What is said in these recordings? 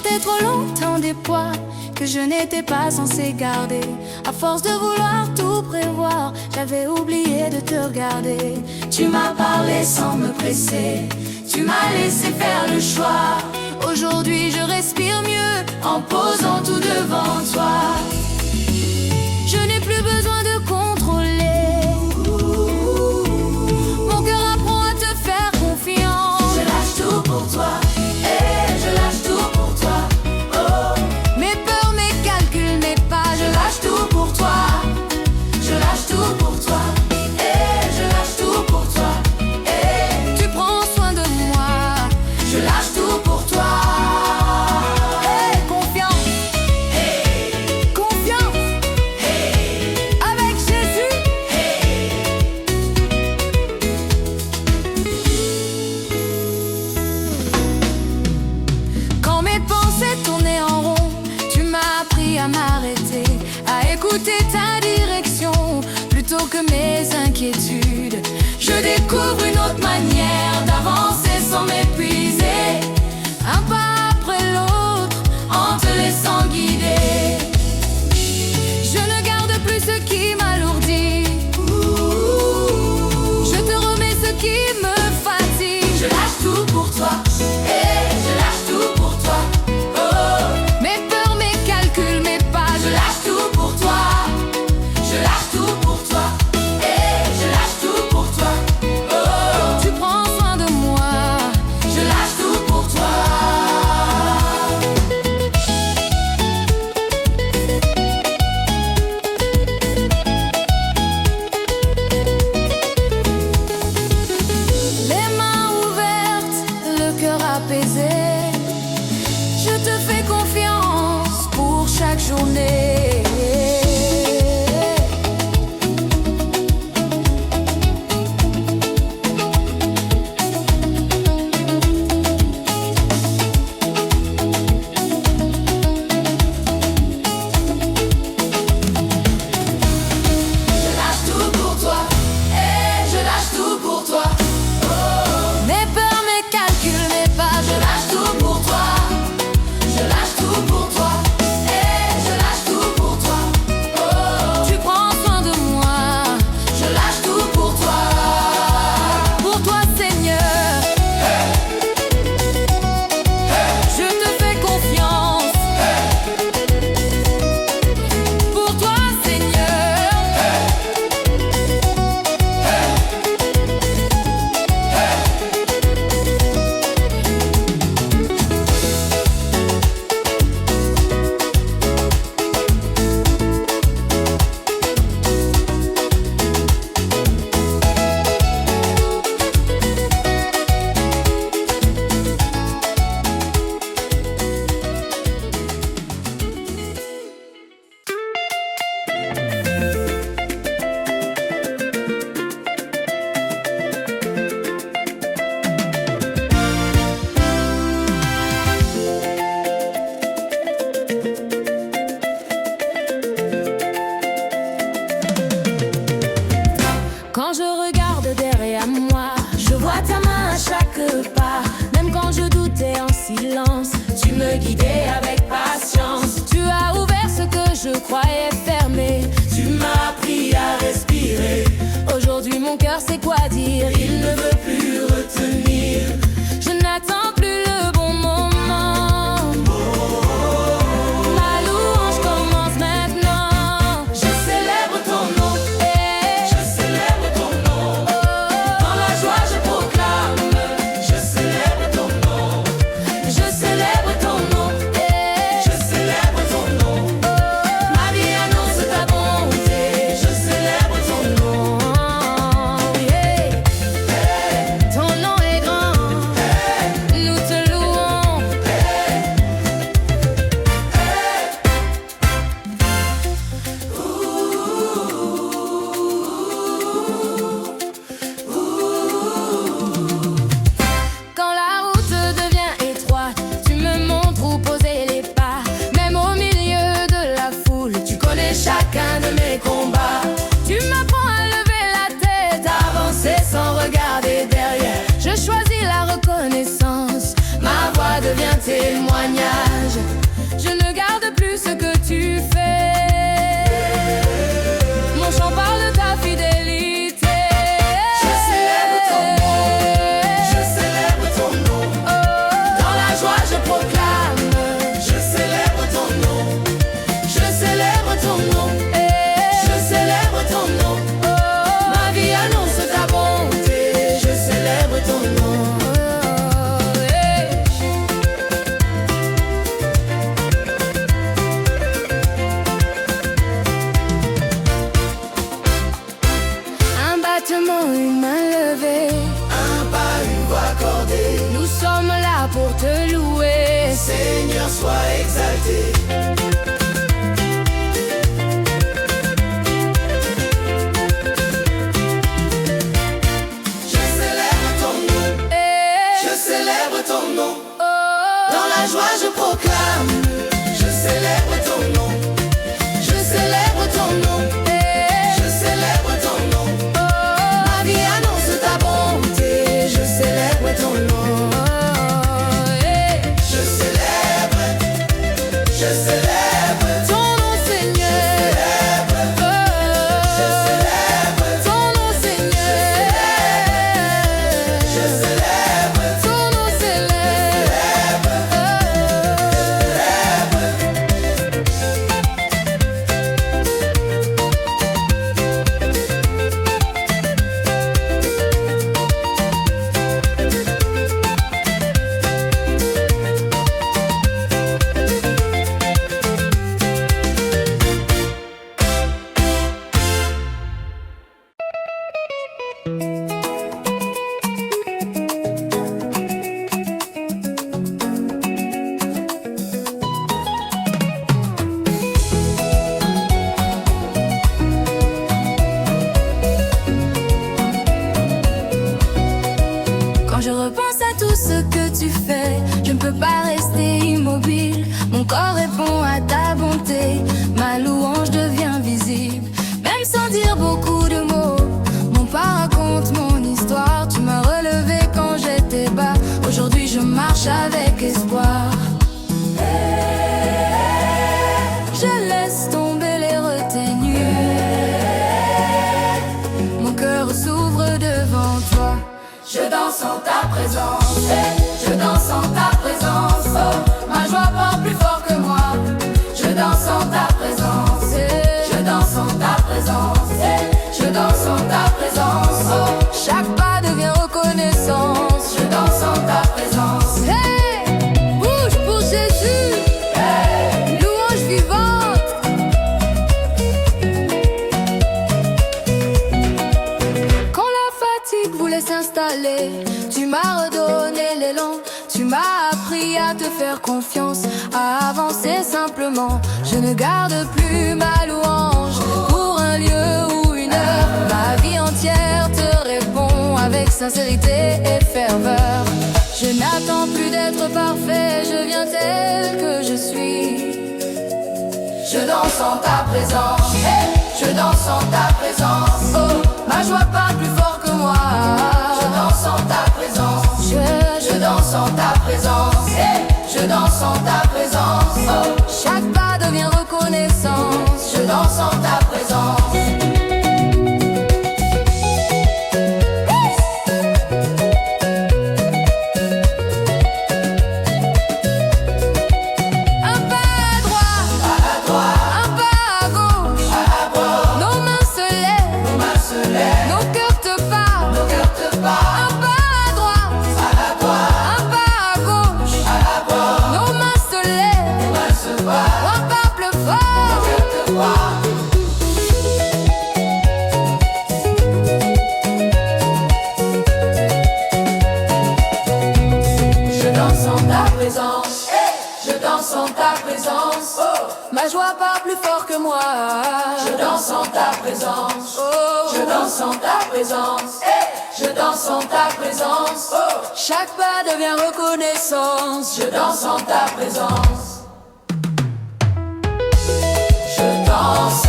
portais trop longtemps des poids que je n'étais pas censé garder. À force de vouloir tout prévoir, j'avais oublié de te regarder. Tu m'as parlé sans me presser, tu m'as laissé faire le choix. Aujourd'hui je respire mieux en posant tout devant toi. Je n'ai plus besoin de contrôler, mon cœur apprend à te faire confiance. Je lâche tout pour toi, je lâche tout pour toi. Oh, mes peurs, mes calculs, mes pas, je lâche tout pour toi. Je lâche tout pour toi, je lâche tout pour toi. tu prends soin de moi. Je lâche tout pour toi. Confiance, confiance, avec Jésus. Quand mes pensées tournaient en rond, tu m'as appris à m'arrêter, à écouter ta direction plutôt que mes inquiétudes. Je découvre une autre manière d'avancer sans m'épuiser, un pas après l'autre en te laissant guider. Je ne garde plus ce qui m'alourdit, je te remets ce qui me fatigue. Je lâche tout pour toi, je lâche tout pour toi. Oh, Mes peurs, mes calculs, mes pas, je lâche tout pour toi. Je lâche tout pour toi, je lâche tout pour toi. Oh, tu prends soin de moi. je lâche tout pour toi. Les mains ouvertes, le cœur apaisé, je te fais confiance pour chaque journée. Je lâche tout pour toi, je lâche tout pour toi. Oh, Mes peurs, mes calculs, mes pas, je lâche tout pour toi. Je lâche tout pour toi, je lâche tout Seigneur soit exalté. Je célèbre ton nom, je célèbre ton nom. Dans la joie je proclame, je célèbre ton nom, je célèbre ton nom, je célèbre ton nom. Ma vie annonce ta bonté, je célèbre ton nom. Je célèbre ton nom, Seigneur. Je célèbre Ton nom, Seigneur. Je célèbre Ton nom, Quand je repense à tout ce que tu fais, je ne peux pas rester immobile. Mon corps répond à ta bonté, ma louange devient visible. Même sans dire beaucoup de mots, mon pas raconte mon histoire. Tu m'as relevé quand j'étais bas, aujourd'hui je marche avec espoir. Je laisse tomber les retenues, mon cœur s'ouvre devant toi. Je danse en ta présence, je danse en ta présence. Oh, ma joie porte plus fort que moi. Je danse en ta présence, je danse en ta présence, je danse en ta présence. Oh, Chaque pas devient reconnaissance. je danse en ta présence. Hey, bouge pour Jésus, louange vivante. Quand la fatigue voulait s'installer, tu m'as redonné l'élan. Tu m'as appris à te faire confiance, à avancer simplement. Je ne garde plus ma louange pour un lieu ou une heure. Ma vie entière te répond avec sincérité et ferveur. Je n'attends plus d'être parfait, je viens tel que je suis. Je danse en ta présence, je danse en ta présence. Oh, ma joie parle plus fort que moi. Je danse en ta présence, je danse en ta présence, je danse en ta présence. Oh, Chaque pas devient reconnaissance. je danse en ta présence. Un pas à droite, un pas à gauche. Nos mains se lèvent, nos cœurs te parlent. Un pas à droite, un pas à gauche. Nos mains se lèvent, un pas plus fort. Je danse en ta présence, je danse en ta présence. Oh, Ma joie part plus fort que moi. je danse en ta présence, je danse en ta présence, je danse en ta présence. Oh, Chaque pas devient reconnaissance. je danse en ta présence. Je danse,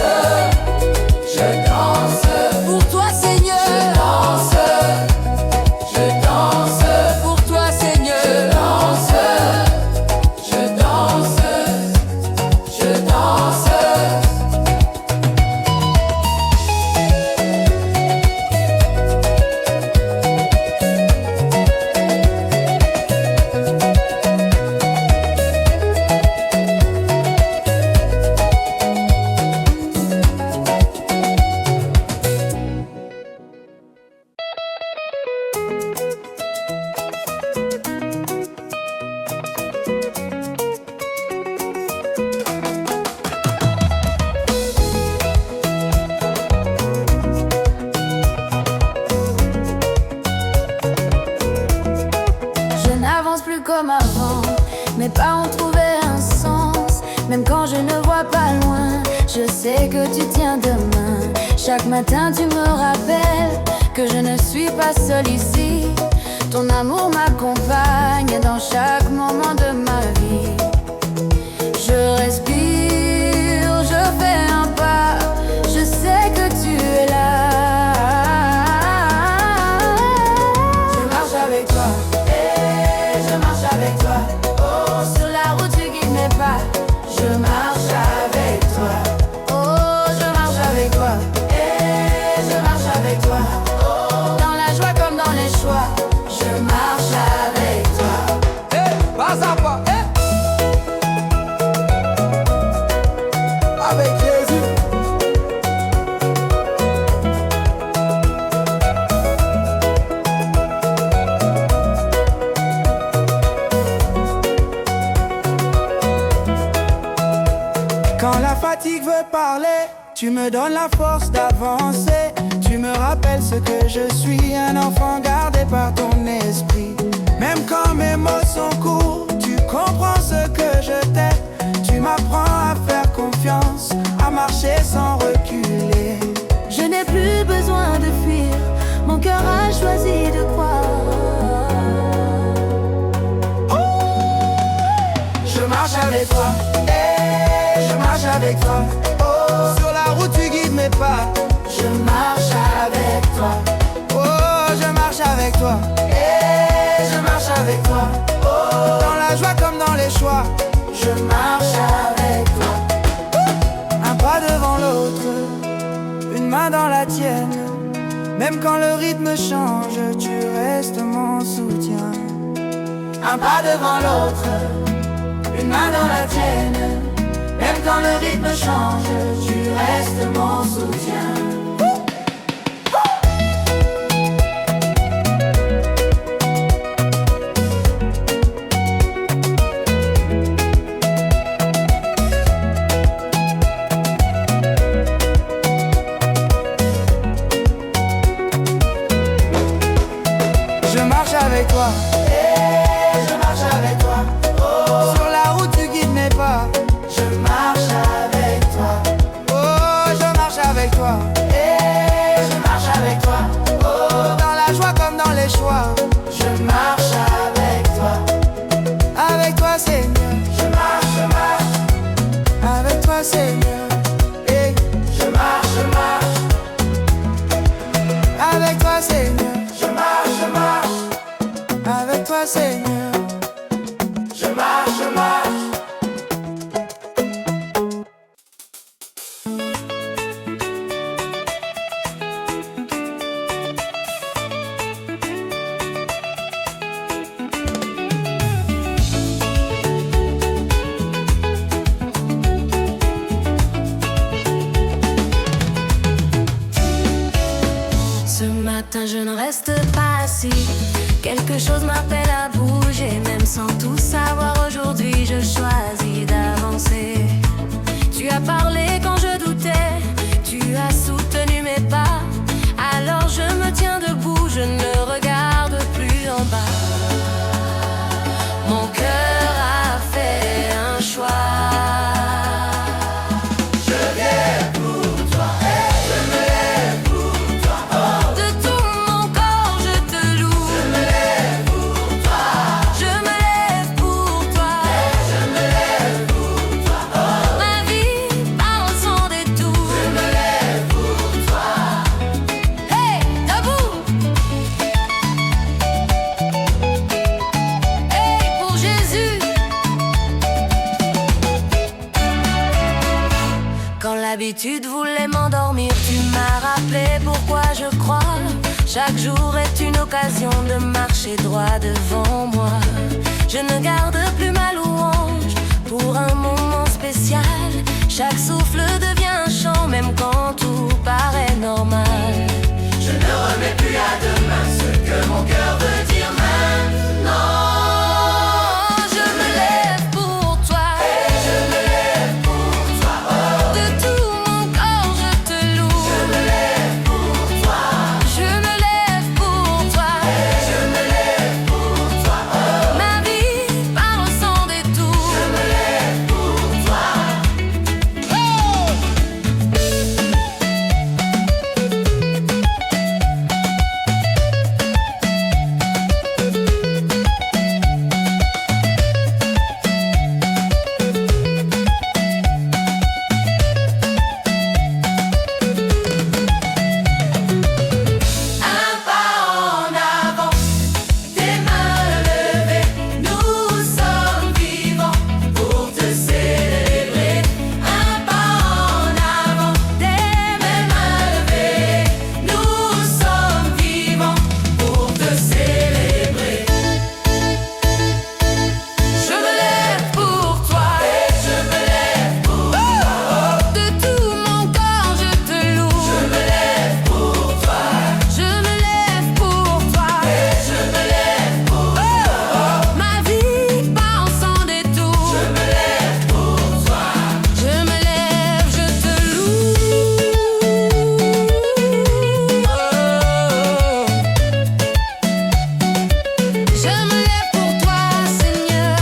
je danse, Pour toi, Seigneur. je danse, Pour toi, Seigneur. je danse, je danse, je danse. mes pas ont trouvé un sens. Même quand je ne vois pas loin, je sais que tu tiens de main. Chaque matin tu me rappelles que je ne suis pas seule ici. Ton amour m'accompagne dans chaque moment de ma vie. Je respire, je fais un pas, je sais que tu es là. Je marche avec toi, et je marche avec toi. Oh, sur la route tu guides mes pas. Je marche avec toi. Oh, je marche avec toi, et je marche avec toi. Oh, dans la joie comme dans les choix. Je marche avec toi. Hey, pas à pas, hey. Avec Jésus. Quand la fatigue veut parler, tu me donnes la force d'avancer. Tu me rappelles ce que je suis, un enfant gardé par ton esprit. Même quand mes mots sont courts, tu comprends ce que je t'ai. Tu m'apprends à faire confiance, à marcher sans reculer. Je n'ai plus besoin de fuir, mon cœur a choisi de croire. Je marche avec toi, et je marche avec toi. Oh, sur la route tu guides mes pas. Je marche avec toi. Oh, je marche avec toi, et je marche avec toi. Oh, dans la joie comme dans les choix. Je marche avec toi. Un pas devant l'autre, une main dans la tienne. Même quand le rythme change, tu restes mon soutien. Un pas devant l'autre, une main dans la tienne. Même quand le rythme change, tu restes mon soutien. Je marche avec toi, Et je marche avec toi. Oh, sur la route tu guides mes pas. je marche avec toi. Oh, je marche avec toi, Et je marche avec toi. Oh, dans la joie comme dans les choix. je marche avec toi. Avec toi Seigneur, Je marche, avec toi Seigneur, hey. je marche, Avec toi Seigneur, je marche, avec toi Seigneur. je marche. Ce matin je ne reste pas assis. Quelque chose m'appelle à bouger. Même sans tout savoir aujourd'hui, je choisis d'avancer. Tu as parlé quand je doutais, tu as soutenu mes pas. Alors je me tiens debout, je ne regarde plus en bas. Mon cœur a fait un choix. De tout mon corps je te loue. Je me lève pour toi. Je me lève pour toi. Je me lève pour toi. Ma vie parle sans détour. Je me lève pour toi. Hey, debout. Hey, pour Jésus. Quand l'habitude voulait m'endormir, tu m'as rappelé pourquoi je crois. Chaque jour est une occasion de marcher droit devant moi. Je ne garde plus ma louange pour un moment spécial. Chaque souffle devient un chant, même quand tout paraît normal. Je ne remets plus à demain ce que mon cœur veut dire maintenant. Je me lève pour toi. Et je me lève pour toi. De tout mon corps je te loue. Je me lève pour toi. Je me lève pour toi. Et je me lève pour toi. Ma vie parle Je me lève pour toi, Seigneur.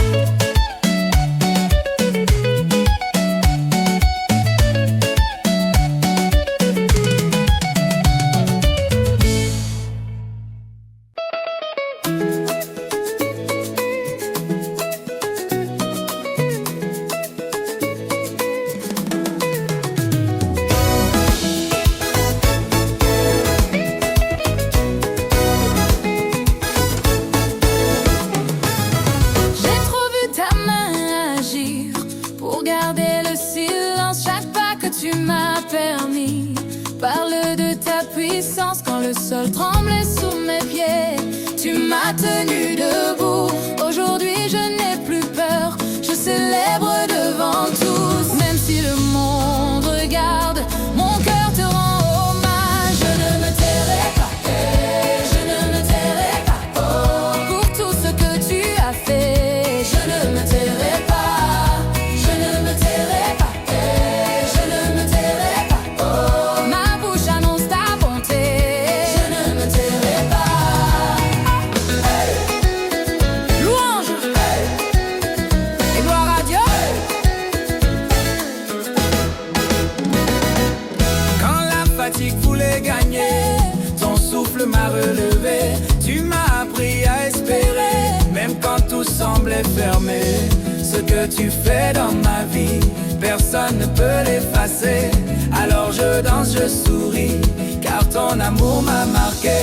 J'ai trop vu ta main agir pour garder le silence chaque pas que tu m'as permis. Parle de ta puissance quand le sol tremblait sous mes pieds. Tu m'as tenu debout. Aujourd'hui je n'ai plus peur. Je célèbre devant tous. Même si le monde regarde, mon cœur te rend hommage. Je ne me tairai pas, je ne me tairai pas. Oh, pour tout ce que tu as fait, je ne me tairai pas. Je ne me tairai pas, je ne me tairai pas. Oh, ma bouche annonce ta bonté. Je ne me tairai pas. Louange et gloire à Dieu. Quand la fatigue voulait gagner, ton souffle m'a relevé. Tu m'as appris à espérer, même quand tout semblait fermé. Ce que tu fais dans ma vie, personne ne peut l'effacer. Alors je danse, je souris, car ton amour m'a marqué.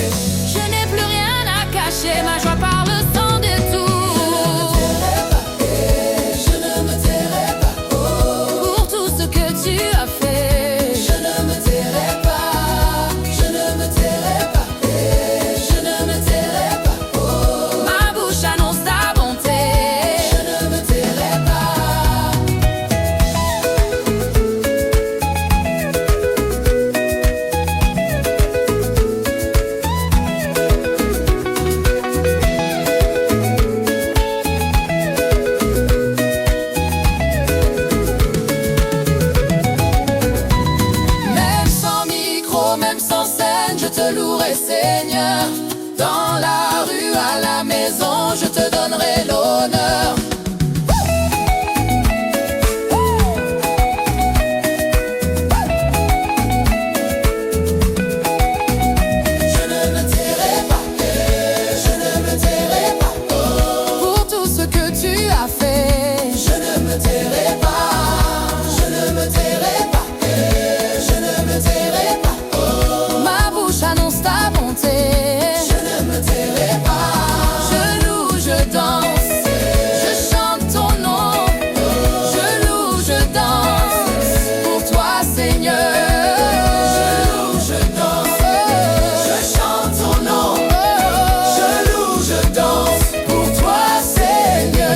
Je n'ai plus rien à cacher, ma joie par le sang détour. Je ne me tairai pas, oh, Pour tout ce que tu as fait, je ne me tairai pas. Je ne me tairai pas, je ne me tairai pas, oh, ma bouche annonce ta bonté. je ne me tairai pas. Même sans micro, même sans scène, je te louerai, Seigneur. Dans la rue, à la maison, je te donnerai l'honneur. Je ne me tairai pas, je ne me tairai pas, oh, Pour tout ce que tu as fait, je ne me tairai pas. Je ne me tairai pas, je ne me tairai pas, oh, ma bouche annonce ta bonté. je ne me tairai pas. Je loue, je danse, je chante ton nom. Je loue, je danse pour toi, Seigneur. Je loue, je danse, je chante ton nom. Je loue, je danse pour toi, Seigneur.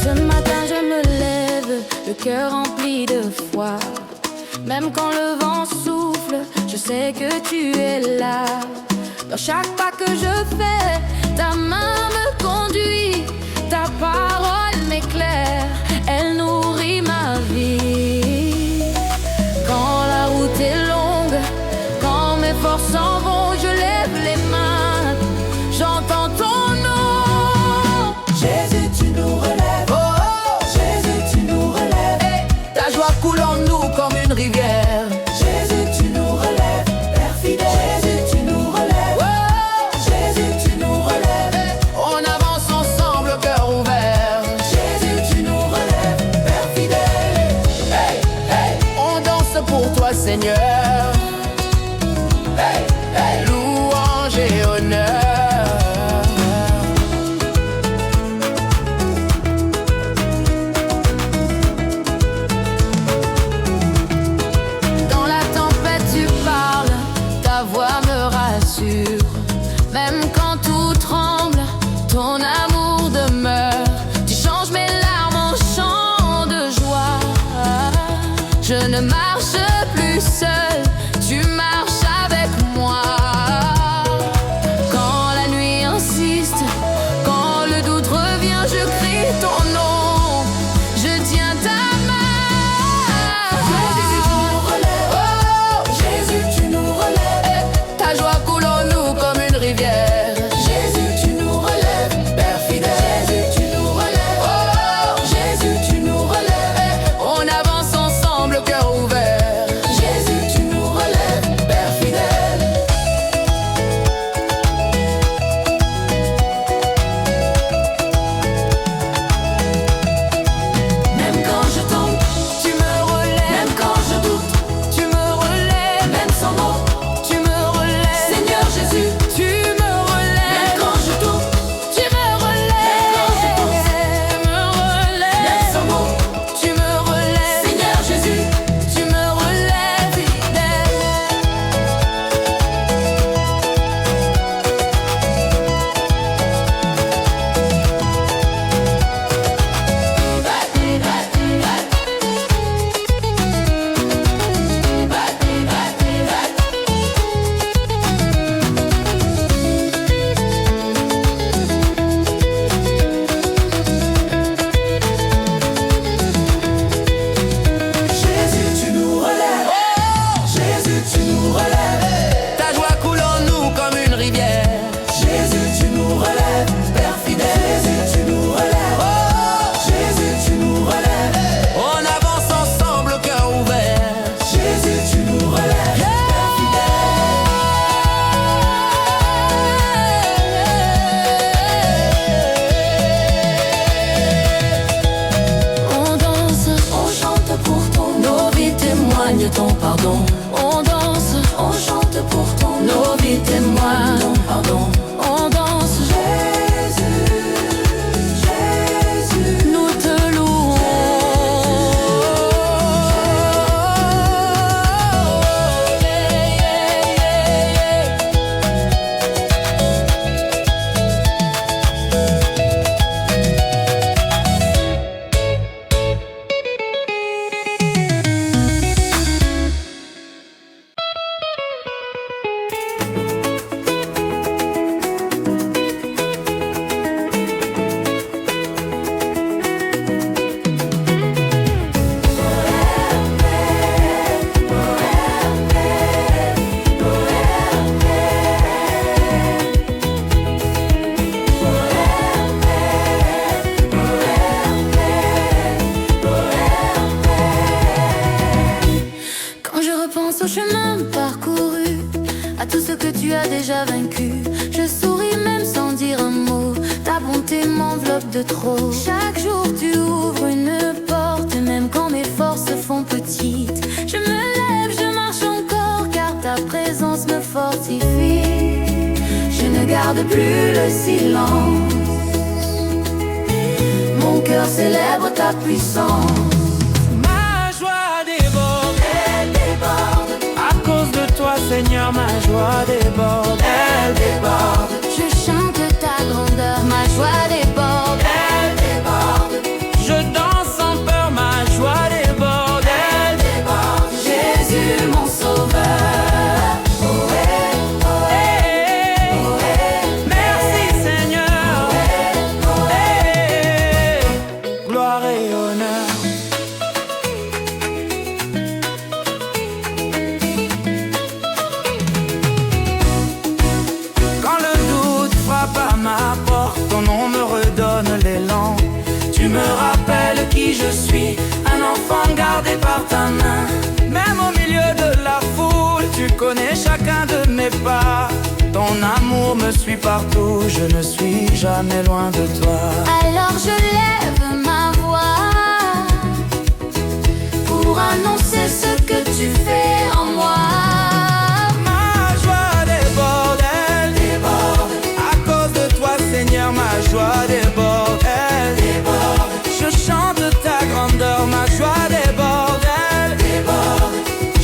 Ce matin je me lève, le cœur rempli de foi. Même quand le vent souffle, je sais que tu es là. Dans chaque pas que je fais, ta main me conduit. Ta parole m'éclaire, elle nourrit ma vie. Quand la route est longue, quand mes forces s'en vont, je lève les mains, j'entends ton nom. Jésus, tu nous relèves. Oh, Jésus, tu nous relèves. Ta joie coule en nous comme une rivière. Jésus, tu nous relèves. Père fidèle. Jésus, tu nous relèves. Oh, Jésus, tu nous relèves. raconter m'enveloppe de trop. Chaque jour tu ouvres une porte, même quand mes forces font petites. Je me lève, je marche encore, car ta présence me fortifie. Je ne garde plus le silence, mon cœur célèbre ta puissance. Ma joie déborde, Elle déborde, à cause de toi Seigneur, ma joie déborde, elle déborde. je chante ta grandeur, ma joie déborde. Elle déborde, je danse sans peur, ma joie déborde, elle déborde. Jésus mon sauveur, ohé, ohé, ohé. Merci Seigneur, Hey, gloire et honneur. Quand le doute frappe à ma porte, ton nom me redonne l'élan. Tu me rappelles qui je suis, un enfant gardé par ta main. Même au milieu de la foule, tu connais chacun de mes pas. Ton amour me suit partout, je ne suis jamais loin de toi. Alors je lève ma voix pour annoncer ce que tu fais en moi. Ma joie déborde, elle déborde. À cause de toi Seigneur, ma joie déborde, elle déborde. Je chante ta grandeur, ma joie déborde, elle déborde.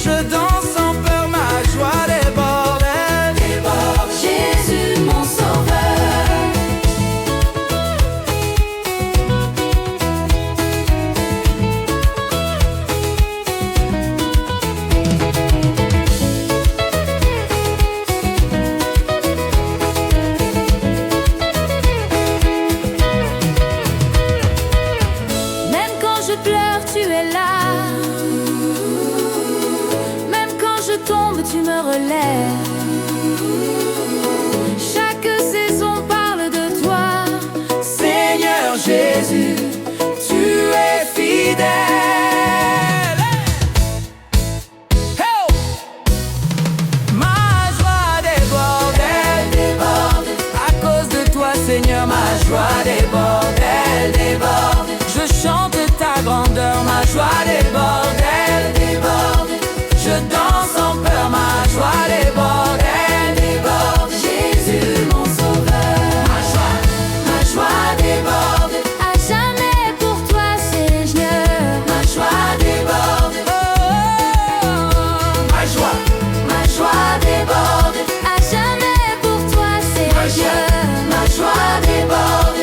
Je danse sans peur, ma joie déborde, elle déborde. Jésus mon sauveur, même quand je pleure, tu es là. Même quand je tombe, tu me relèves. Chaque saison parle de toi. Seigneur Jésus, tu es fidèle. Hey! Ma joie déborde, elle déborde. À cause de toi Seigneur, ma joie déborde, elle déborde. Je chante ta grandeur, ma joie déborde, elle déborde. Je danse sans peur, ma joie déborde, elle déborde. Jésus mon sauveur, Ma joie déborde, à jamais pour toi Seigneur. ma joie déborde. Oh, ma Ma joie déborde, à jamais pour toi Seigneur. ma joie déborde.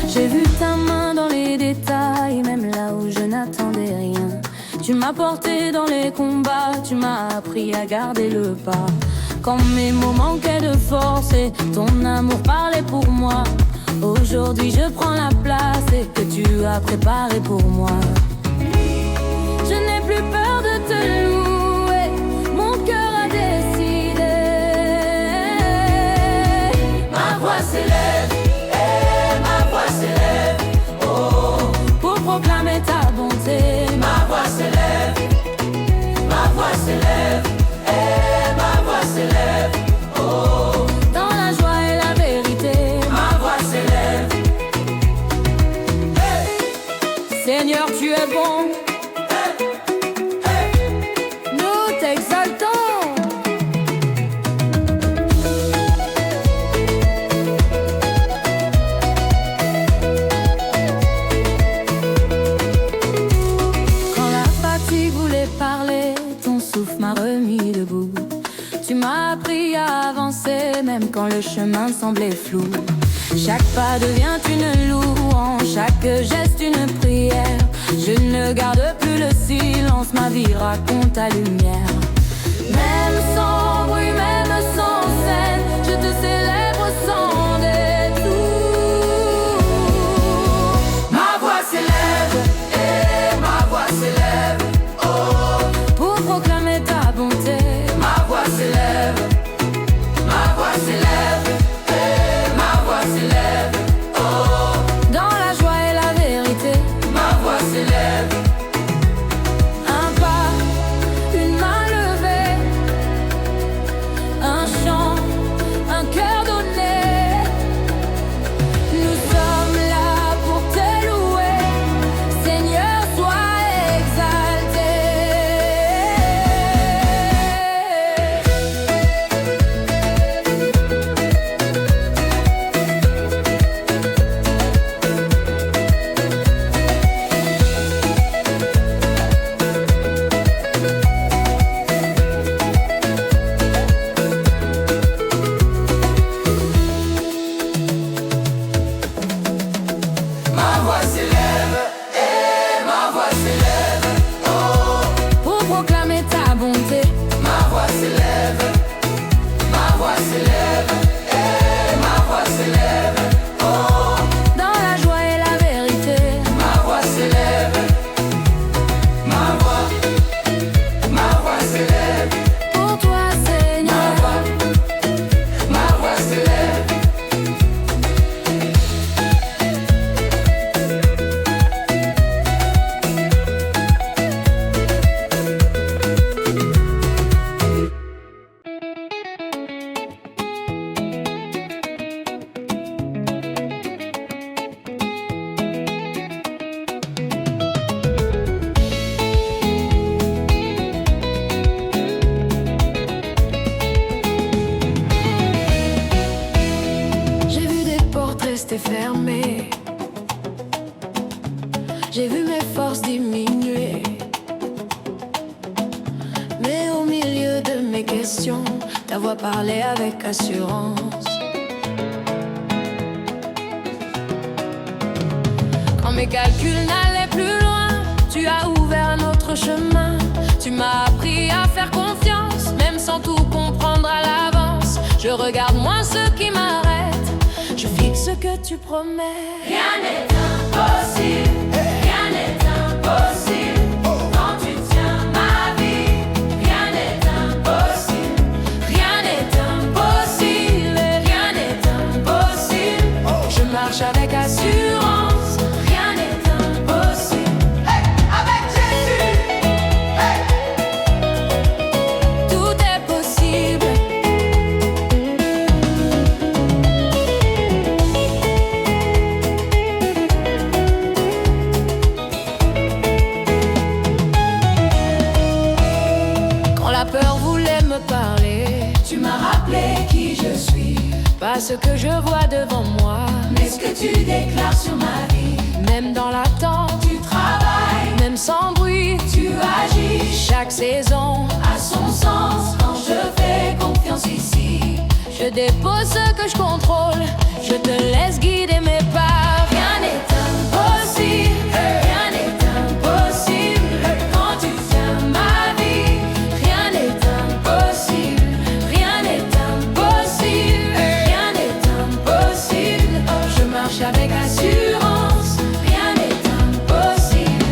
J'ai vu ta main dans les détails, même là où je n'attendais rien. Tu m'as porté dans les combats, tu m'as appris à garder le pas. Quand mes mots manquaient de force et ton amour parlait pour moi, aujourd'hui je prends la place et que tu as préparé pour moi. Je n'ai plus peur de te louer, mon cœur a décidé. Ma voix s'élève, ma voix s'élève, oh, pour proclamer ta bonté. Ma voix s'élève, ma voix s'élève, ma voix s'élève, oh, dans la joie et la vérité. Ma voix s'élève, Seigneur, tu es bon. Nous t'exaltons. Quand la fatigue voulait parler, ton souffle m'a remis debout. Tu m'as appris à avancer, même quand le chemin semblait flou. Chaque pas devient une louange, chaque geste une prière. Je ne garde plus le silence, ma vie raconte ta lumière. Même sans s'est fermé. J'ai vu mes forces diminuer. Mais au milieu de mes questions, ta voix parlait avec assurance. Quand mes calculs n'allaient plus loin, tu as ouvert un autre chemin. Tu m'as appris à faire confiance, même sans tout comprendre à l'avance. Je regarde moins ce qui m'arrête, je fixe ce que tu promets. Rien n'est impossible, rien n'est impossible. Quand tu tiens ma vie, rien n'est impossible. Rien n'est impossible, rien n'est impossible. Je marche avec assurance, rien n'est impossible. Hey, avec Jésus, hey. Tout est possible. Quand la peur voulait me parler, Tu m'as rappelé qui je suis, pas ce que je vois devant moi. mais ce que tu déclares sur ma vie. Même dans l'attente, Tu travailles, même sans bruit, tu agis, chaque saison à son sens quand je fais confiance ici. je dépose ce que je contrôle, je te laisse guider mes pas. Rien n'est impossible, rien n'est impossible. Quand tu tiens ma vie, Rien n'est impossible, rien n'est impossible, rien n'est impossible. Je marche avec assurance, rien n'est impossible.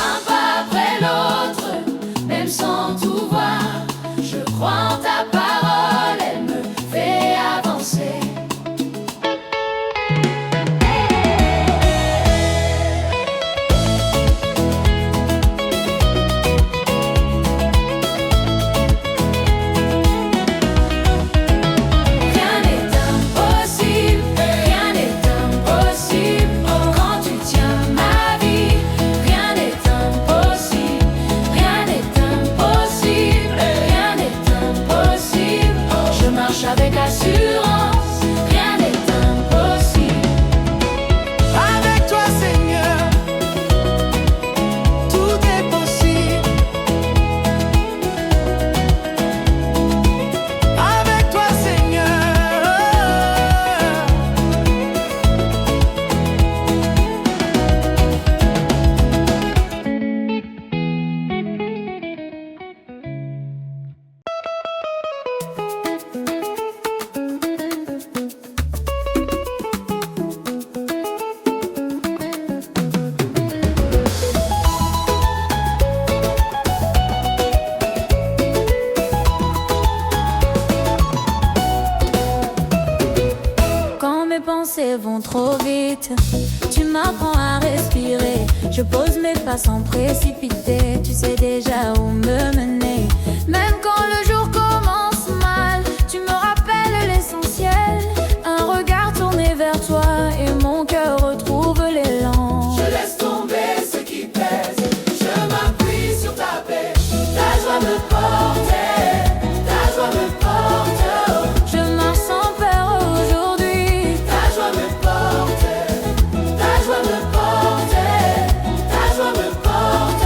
Un pas après l'autre, même sans tout voir, je crois en ta parole, elle me fait avancer. Rien n'est impossible, rien n'est impossible. Quand tu tiens ma vie, rien n'est impossible, rien n'est impossible, rien n'est impossible. je marche avec assurance. Rien n'est impossible. Avec toi, Seigneur, tout est possible. Avec toi, Seigneur. Quand mes pensées vont trop vite, tu m'apprends à respirer. Je pose mes pas sans précipiter. Tu sais déjà où me mener. Même quand le jour commence mal, tu me rappelles l'essentiel. Un regard tourné vers toi et mon cœur retrouve l'élan. Je laisse tomber ce qui pèse, je m'appuie sur ta paix. Ta joie me porte, ta joie me porte. Je marche sans peur aujourd'hui. Ta joie me porte, ta joie me porte, ta joie me porte.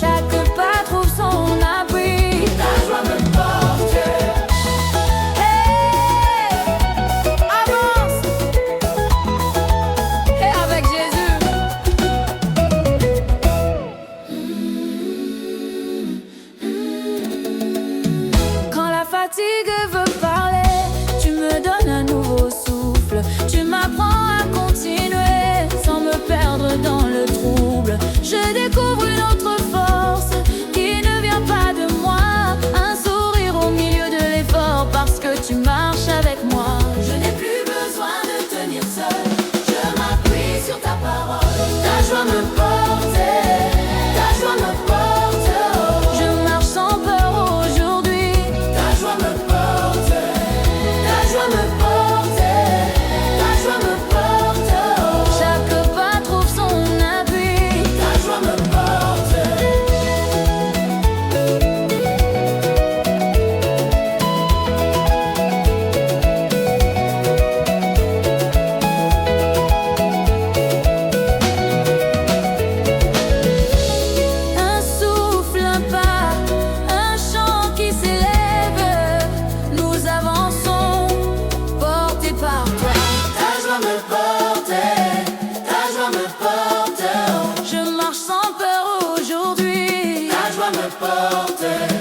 Chaque pas trouve son abri. Ta joie me porte. Hey, avance. Et avec Jésus. Quand la fatigue veut parler, tu me donnes un nouveau souffle. Tu m'apprends à continuer sans me perdre dans le trouble. Je découvre une autre force qui ne vient pas de moi. Un sourire au milieu de l'effort parce que tu marches avec moi. Je n'ai plus besoin de tenir seul, je m'appuie sur ta parole. Ta joie me porte, ta joie me porte. Je marche sans peur aujourd'hui. Ta joie me porte. me porte.